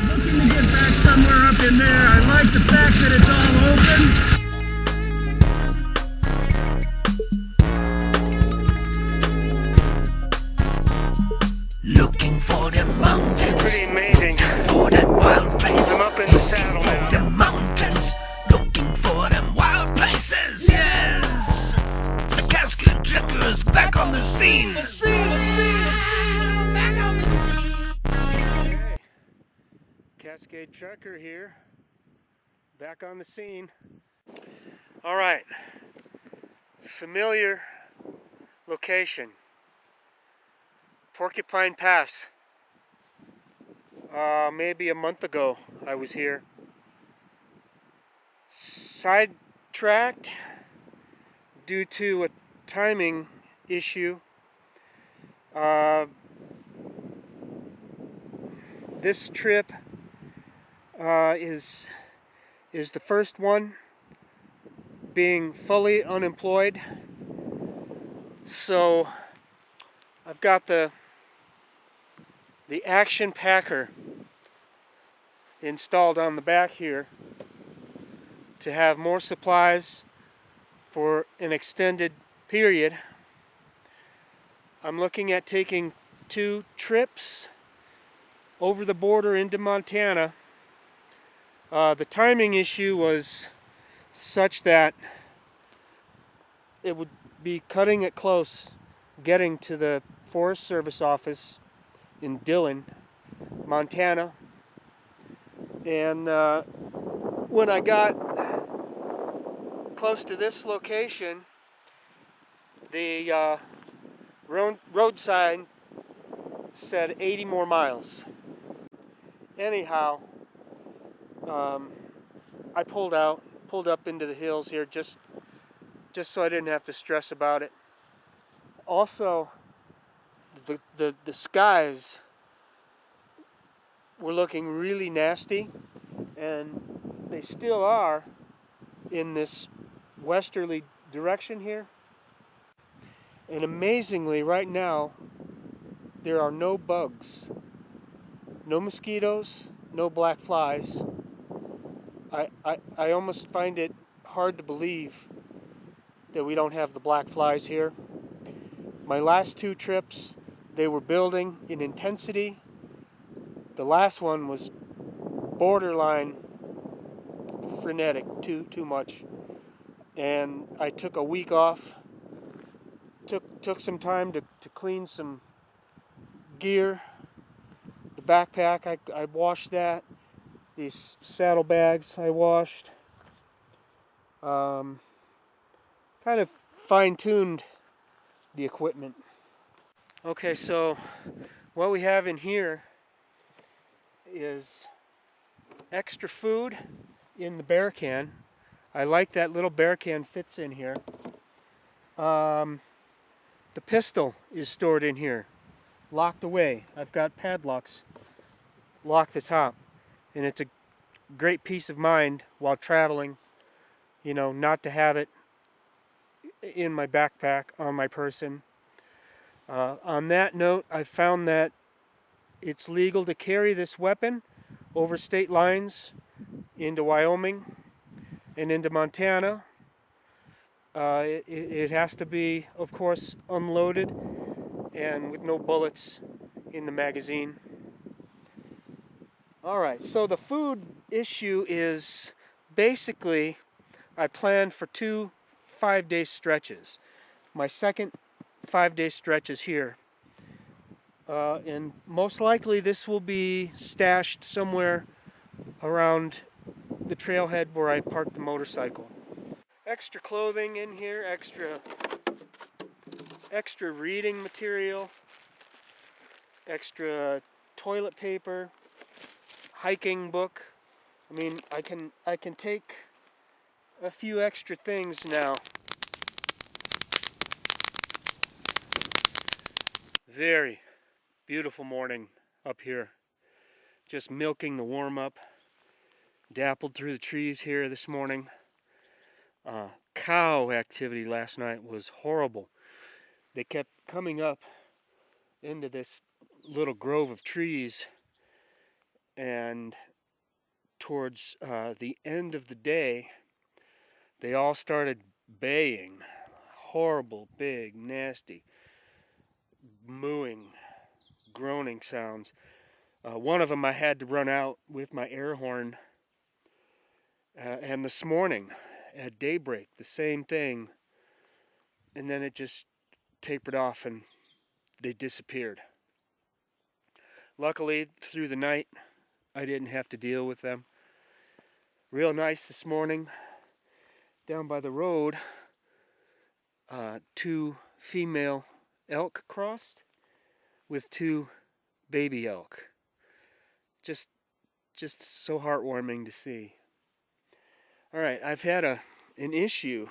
Looking to get back somewhere up in there. I like the fact that it's all open. Looking for the mountains. Pretty amazing. Looking for that wild place. I'm up in the saddle Looking now. for the mountains. Looking for them wild places. Yes. The Cascade Trucker's back on the scene. Back on the scene. Okay. Cascade Trucker here. Back on the scene. All right. Familiar location. Porcupine Pass. Maybe a month ago I was here. Sidetracked due to a timing issue. This trip is the first one being fully unemployed. So I've got the Action Packer installed on the back here to have more supplies for an extended period. I'm looking at taking 2 trips over the border into Montana. The timing issue was such that it would be cutting it close getting to the Forest Service office in Dillon, Montana. And when I got close to this location, the road sign said 80 more miles. Anyhow, I pulled up into the hills here just so I didn't have to stress about it. Also, the skies were looking really nasty, and they still are in this westerly direction here. And amazingly, right now, there are no bugs, no mosquitoes, no black flies. I almost find it hard to believe that we don't have the black flies here. My last 2 trips, they were building in intensity. The last one was borderline frenetic, too much. And I took a week off, took some time to clean some gear. The backpack, I washed that. These saddlebags I washed. Kind of fine-tuned the equipment. Okay, so what we have in here is extra food in the bear can. I like that little bear can fits in here. The pistol is stored in here, locked away. I've got padlocks, lock the top, and it's a great peace of mind while traveling, you know, not to have it in my backpack, on my person. On that note, I found that it's legal to carry this weapon over state lines into Wyoming and into Montana. It has to be, of course, unloaded and with no bullets in the magazine. Alright, so the food issue is basically I planned for 2 5-day stretches. My second 5-day stretch is here. And most likely this will be stashed somewhere around the trailhead where I parked the motorcycle. Extra clothing in here, extra reading material, extra toilet paper, hiking book. I mean, I can take a few extra things now. Very beautiful morning up here. Just milking the warm up. Dappled through the trees here this morning. Cow activity last night was horrible. They kept coming up into this little grove of trees, and towards the end of the day, they all started baying. Horrible, big, nasty, mooing, groaning sounds. One of them I had to run out with my air horn. And this morning at daybreak, the same thing. And then it just tapered off and they disappeared. Luckily, through the night, I didn't have to deal with them. Real nice this morning. Down by the road, 2 female elk crossed with 2 baby elk. Just so heartwarming to see. All right, I've had an issue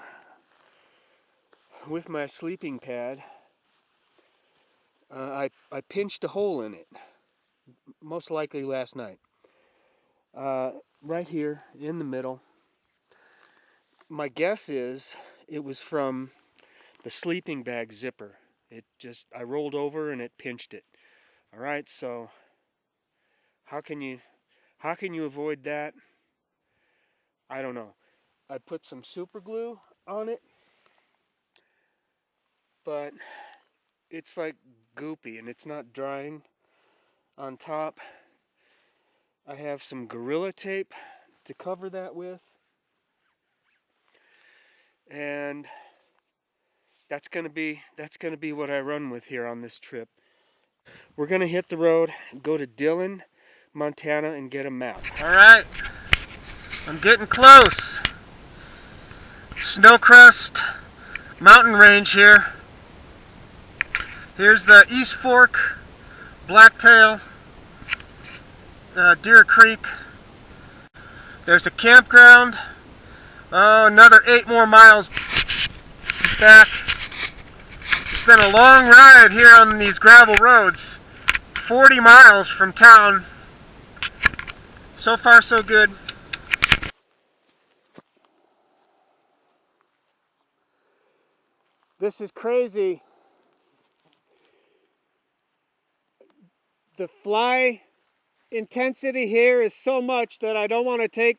with my sleeping pad. I pinched a hole in it, most likely last night. Right here in the middle. My guess is it was from the sleeping bag zipper. I rolled over and it pinched it. All right, so how can you avoid that? I don't know. I put some super glue on it, but it's like goopy and it's not drying on top. I have some Gorilla Tape to cover that with, and that's gonna be what I run with here on this trip. We're gonna hit the road, go to Dillon, Montana, and get a map. All right, I'm getting close. Snowcrest mountain range here. Here's the East Fork, Blacktail, Deer Creek. There's a campground. Oh, another 8 more miles back. It's been a long ride here on these gravel roads. 40 miles from town. So far, so good. This is crazy. The fly intensity here is so much that I don't want to take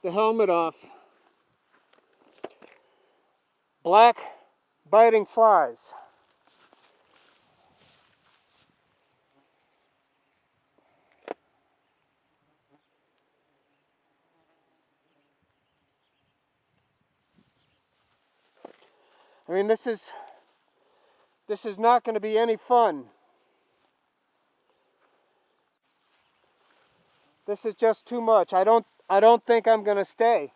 the helmet off. Black biting flies. I mean, this is not going to be any fun. This is just too much. I don't think I'm going to stay.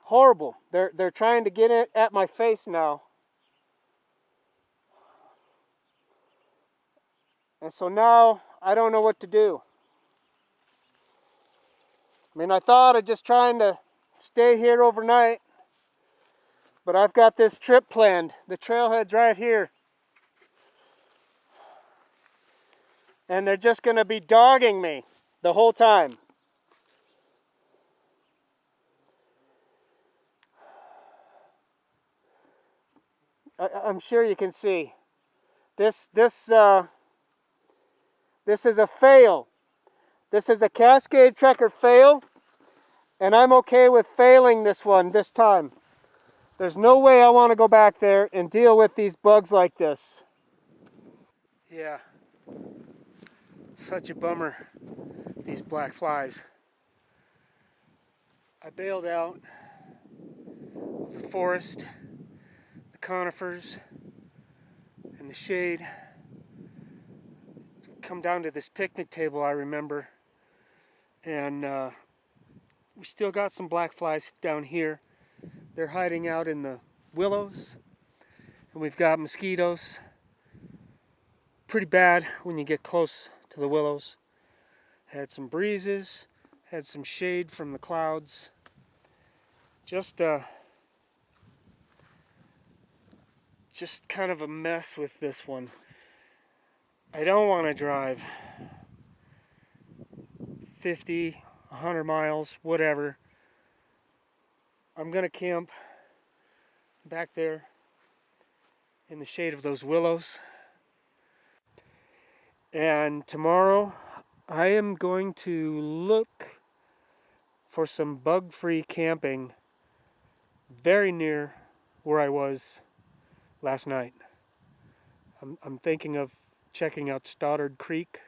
Horrible. They're trying to get it at my face now. And so now I don't know what to do. I mean, I thought of just trying to stay here overnight, but I've got this trip planned. The trailhead's right here. And they're just going to be dogging me the whole time. I'm sure you can see. This is a fail. This is a Cascade Trekker fail, and I'm okay with failing this one this time. There's no way I want to go back there and deal with these bugs like this. Yeah, such a bummer, these black flies. I bailed out of the forest, the conifers, and the shade. Come down to this picnic table, I remember, and we still got some black flies down here. They're hiding out in the willows, and we've got mosquitoes. Pretty bad when you get close to the willows. Had some breezes, had some shade from the clouds. Just kind of a mess with this one. I don't want to drive 50, 100 miles, whatever. I'm going to camp back there in the shade of those willows And tomorrow I am going to look for some bug-free camping very near where I was last night. I'm thinking of checking out Stoddard Creek,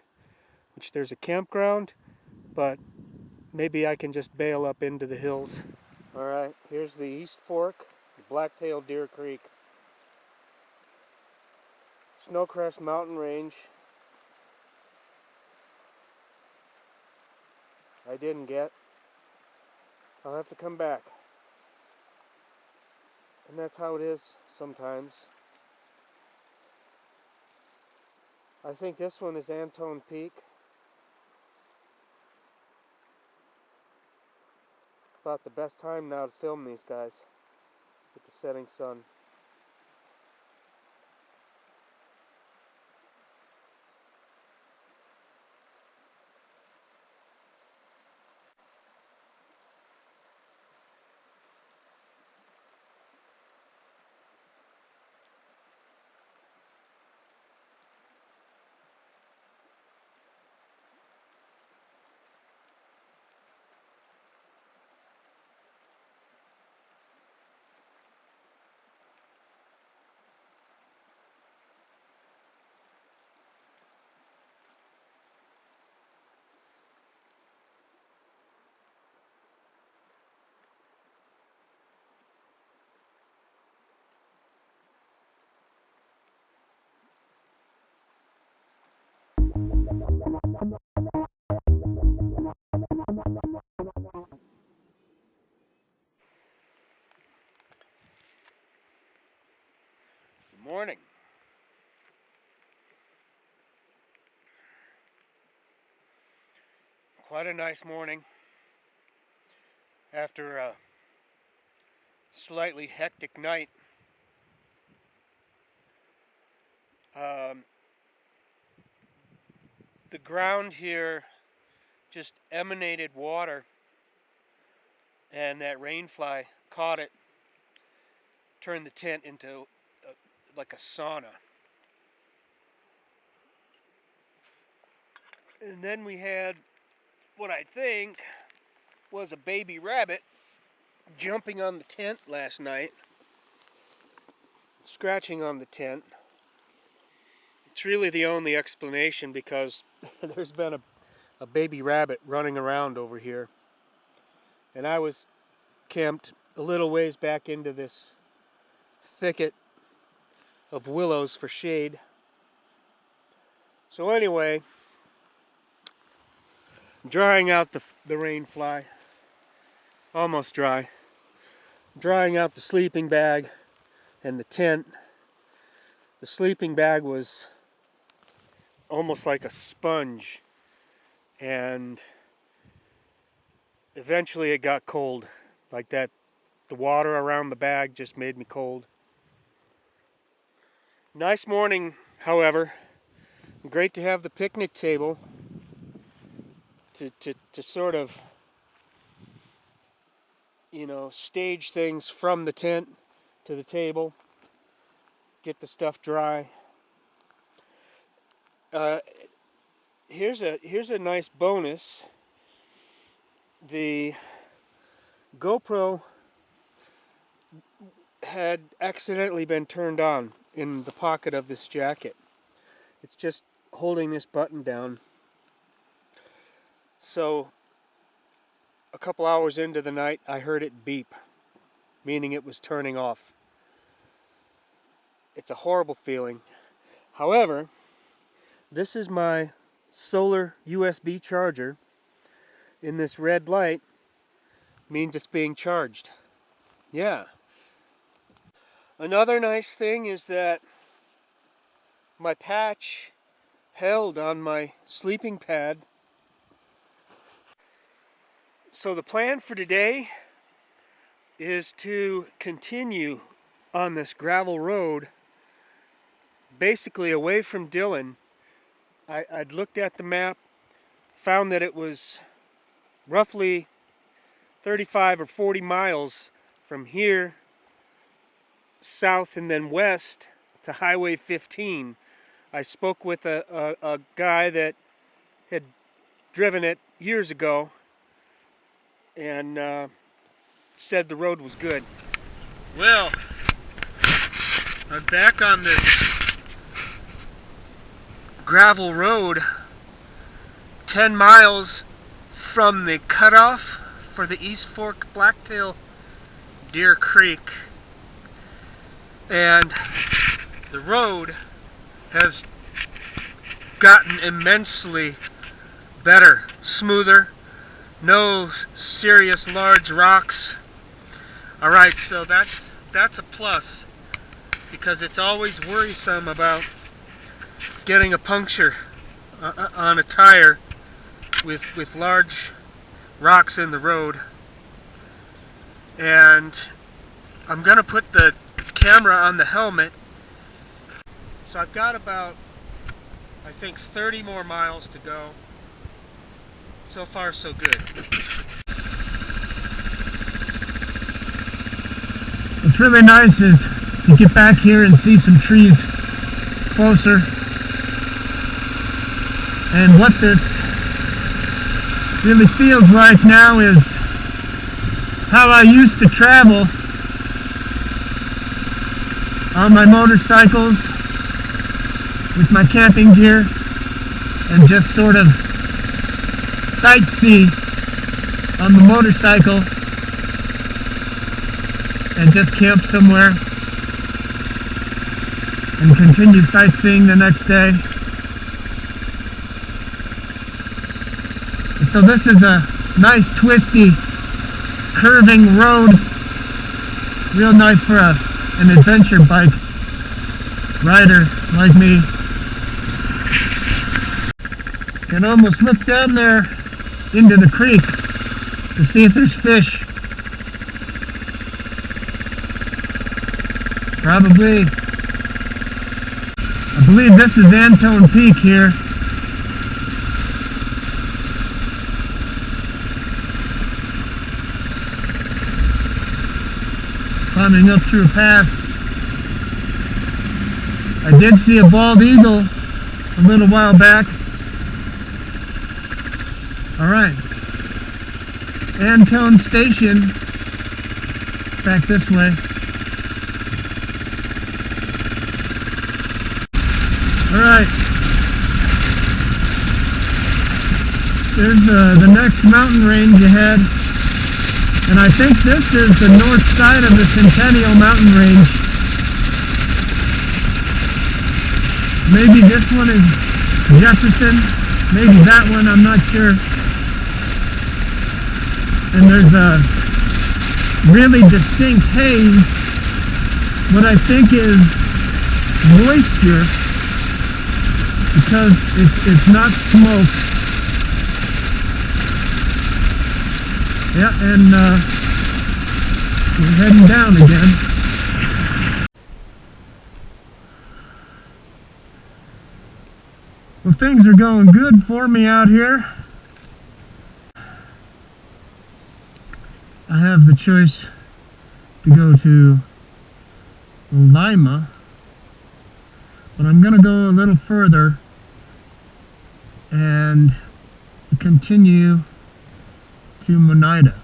which there's a campground, but maybe I can just bail up into the hills. All right, here's the East Fork, Black-tailed Deer Creek. Snowcrest mountain range. I didn't get. I'll have to come back. And that's how it is sometimes. I think this one is Antone Peak. About the best time now to film these guys with the setting sun. Good morning. Quite a nice morning after a slightly hectic night. The ground here just emanated water, and that rainfly caught it, turned the tent into like a sauna. And then we had what I think was a baby rabbit jumping on the tent last night, scratching on the tent. It's really the only explanation because there's been a baby rabbit running around over here. And I was camped a little ways back into this thicket of willows for shade. So anyway, drying out the rain fly, almost dry. Drying out the sleeping bag and the tent. The sleeping bag was almost like a sponge, and eventually it got cold like that. The water around the bag just made me cold. Nice morning, however. Great to have the picnic table to sort of, stage things from the tent to the table, get the stuff dry. Here's a nice bonus. The GoPro had accidentally been turned on in the pocket of this jacket. It's just holding this button down. So a couple hours into the night, I heard it beep, meaning it was turning off. It's a horrible feeling. However, this is my solar USB charger. In this red light means it's being charged. Yeah. Another nice thing is that my patch held on my sleeping pad. So the plan for today is to continue on this gravel road, basically away from Dillon. I'd looked at the map, found that it was roughly 35 or 40 miles from here south and then west to Highway 15 I spoke with a guy that had driven it years ago and said the road was good. Well, I'm back on this gravel road 10 miles from the cutoff for the East Fork Blacktail Deer Creek, and the road has gotten immensely better, smoother, no serious large rocks. Alright, so that's a plus, because it's always worrisome about getting a puncture on a tire with large rocks in the road. And I'm gonna put the camera on the helmet, so I've got about, I think, 30 more miles to go. So far so good. What's really nice is to get back here and see some trees closer. And what this really feels like now is how I used to travel on my motorcycles with my camping gear and just sort of sightsee on the motorcycle and just camp somewhere and continue sightseeing the next day. So this is a nice twisty curving road, real nice for an adventure bike rider like me. Can almost look down there into the creek to see if there's fish. Probably. I believe this is Antone Peak here. Climbing up through a pass. I did see a bald eagle a little while back. Alright. Antone Station. Back this way. Alright. There's the next mountain range ahead. And I think this is the north side of the Centennial Mountain Range. Maybe this one is Jefferson. Maybe that one, I'm not sure. And there's a really distinct haze. What I think is moisture, because it's not smoke. Yeah, and we're heading down again. Well, things are going good for me out here. I have the choice to go to Lima, but I'm going to go a little further and continue to Monida.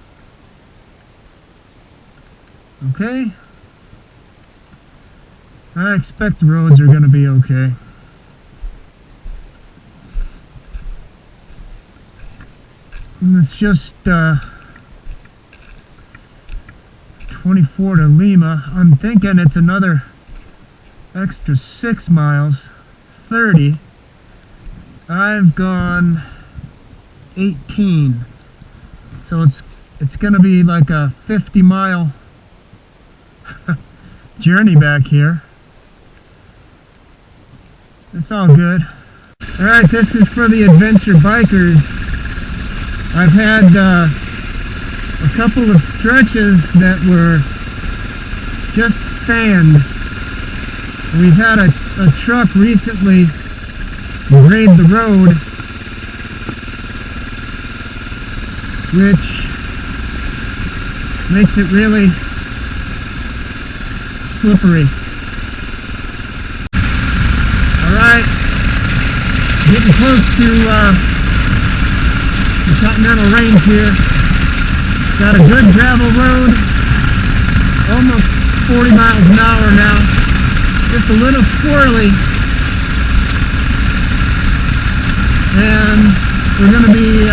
Okay? I expect the roads are going to be okay. And it's just 24 to Lima. I'm thinking it's another extra 6 miles, 30. I've gone 18. So it's going to be like a 50-mile journey back here. It's all good. Alright, this is for the adventure bikers. I've had a couple of stretches that were just sand. We've had a truck recently grade the road, which makes it really slippery. Alright. Getting close to the Continental Range here. Got a good gravel road, almost 40 miles an hour now. Just a little squirrely. And we're going to be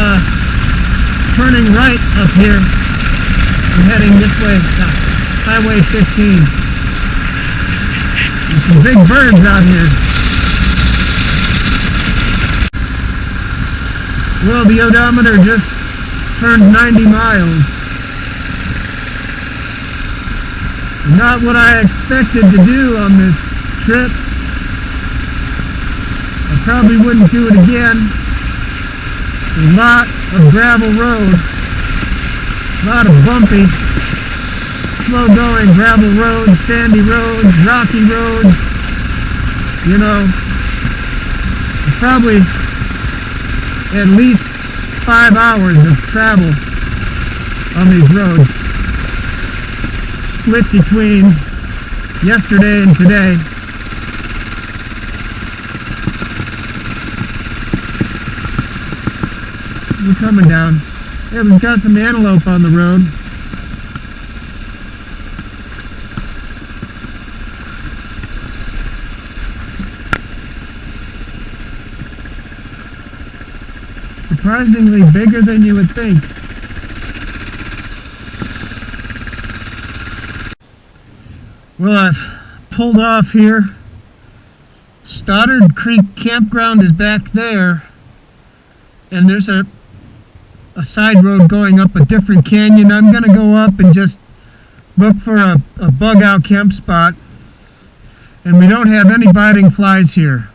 turning right up here and heading this way, Highway 15. There's some big birds out here. Well, the odometer just turned 90 miles. Not what I expected to do on this trip. I probably wouldn't do it again. A lot of gravel road, a lot of bumpy, slow going gravel roads, sandy roads, rocky roads. You know, probably at least 5 hours of travel on these roads, split between yesterday and today. We're coming down. Yeah, we've got some antelope on the road. Surprisingly bigger than you would think. Well, I've pulled off here. Stoddard Creek Campground is back there, and there's a side road going up a different canyon. I'm going to go up and just look for a bug out camp spot. And we don't have any biting flies here.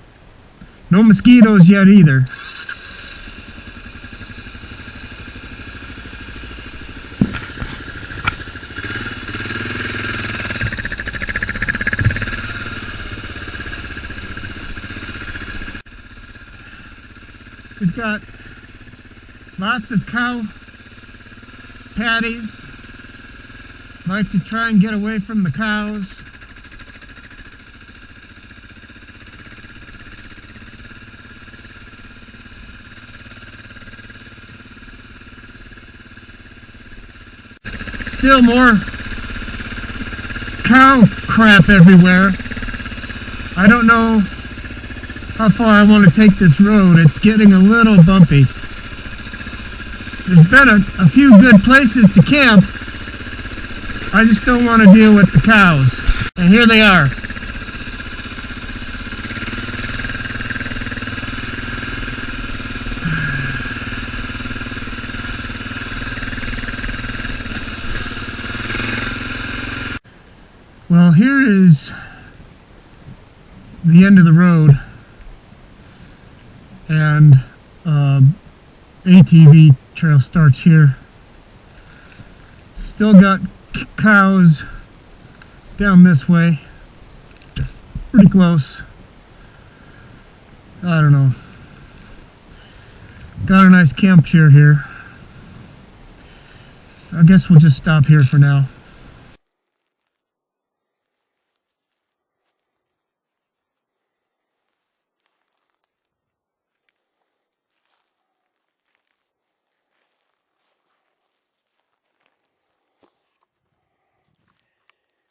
No mosquitoes yet either. We've got lots of cow patties. Like to try and get away from the cows. Still more cow crap everywhere. I don't know how far I want to take this road. It's getting a little bumpy. There's been a few good places to camp. I just don't want to deal with the cows. And here they are. Well, here is the end of the road, and ATV trail starts here. Still got cows down this way, pretty close. I don't know. Got a nice camp chair here. I guess we'll just stop here for now.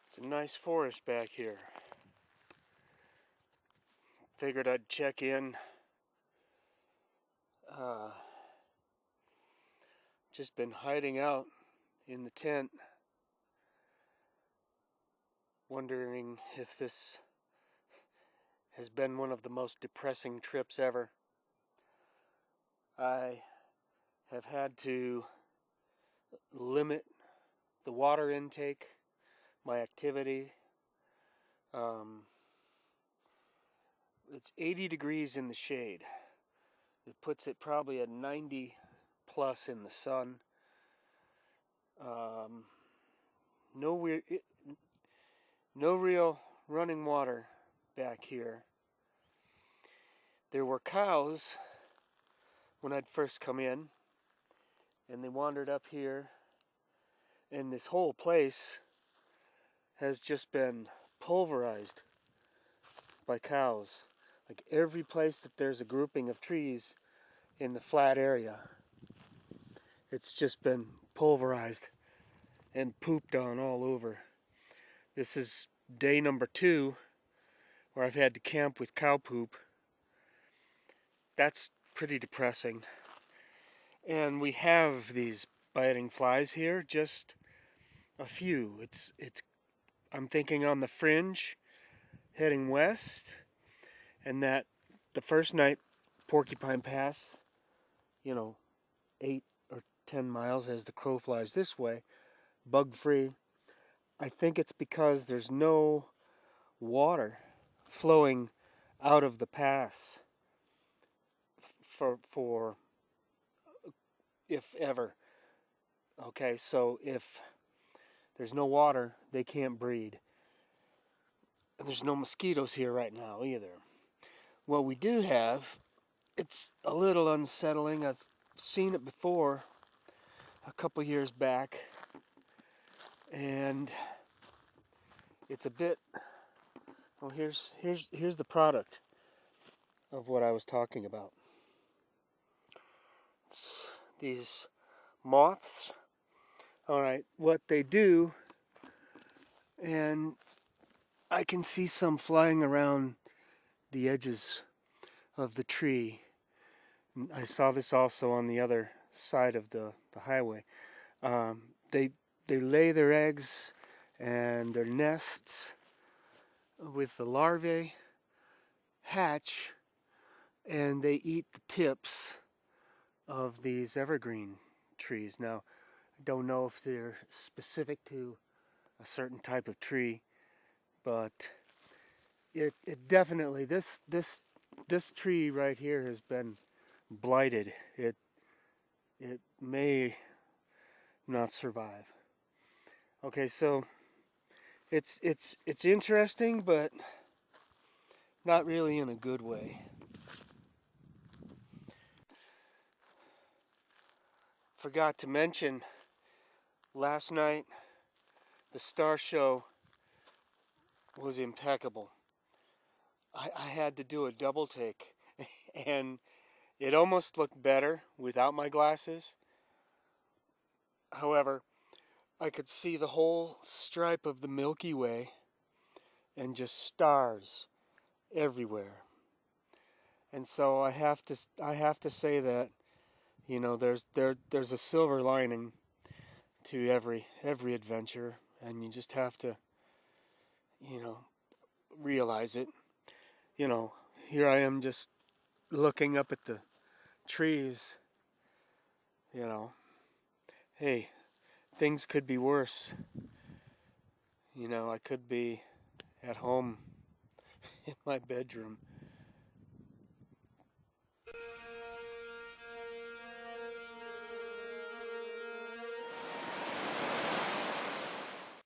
It's a nice forest back here. Figured I'd check in. Just been hiding out in the tent, wondering if this has been one of the most depressing trips ever. I have had to limit the water intake, my activity. It's 80 degrees in the shade. It puts it probably at 90 plus in the sun. No real running water back here. There were cows when I'd first come in, and they wandered up here, and this whole place has just been pulverized by cows. Like every place that there's a grouping of trees in the flat area, it's just been pulverized and pooped on all over. This is day number 2 where I've had to camp with cow poop. That's pretty depressing. And we have these biting flies here, just a few. I'm thinking on the fringe heading west, and that the first night Porcupine Pass, 8 or 10 miles as the crow flies this way, bug free. I think it's because there's no water flowing out of the pass for if ever. Okay, so if there's no water, they can't breed. And there's no mosquitoes here right now either. What we do have, it's a little unsettling. I've seen it before a couple years back, and it's a bit. Well, here's the product of what I was talking about. It's these moths. All right, what they do, and I can see some flying around the edges of the tree. I saw this also on the other side of the highway. They lay their eggs and their nests with the larvae, hatch, and they eat the tips of these evergreen trees. Now, I don't know if they're specific to a certain type of tree, but it definitely, this tree right here has been blighted. It may not survive. Okay, so it's interesting, but not really in a good way. Forgot to mention, last night the star show was impeccable. I had to do a double take, and it almost looked better without my glasses. However, I could see the whole stripe of the Milky Way and just stars everywhere. And so I have to say that, there's a silver lining to every adventure, and you just have to, realize it. Here I am just looking up at the trees. Hey, things could be worse. I could be at home in my bedroom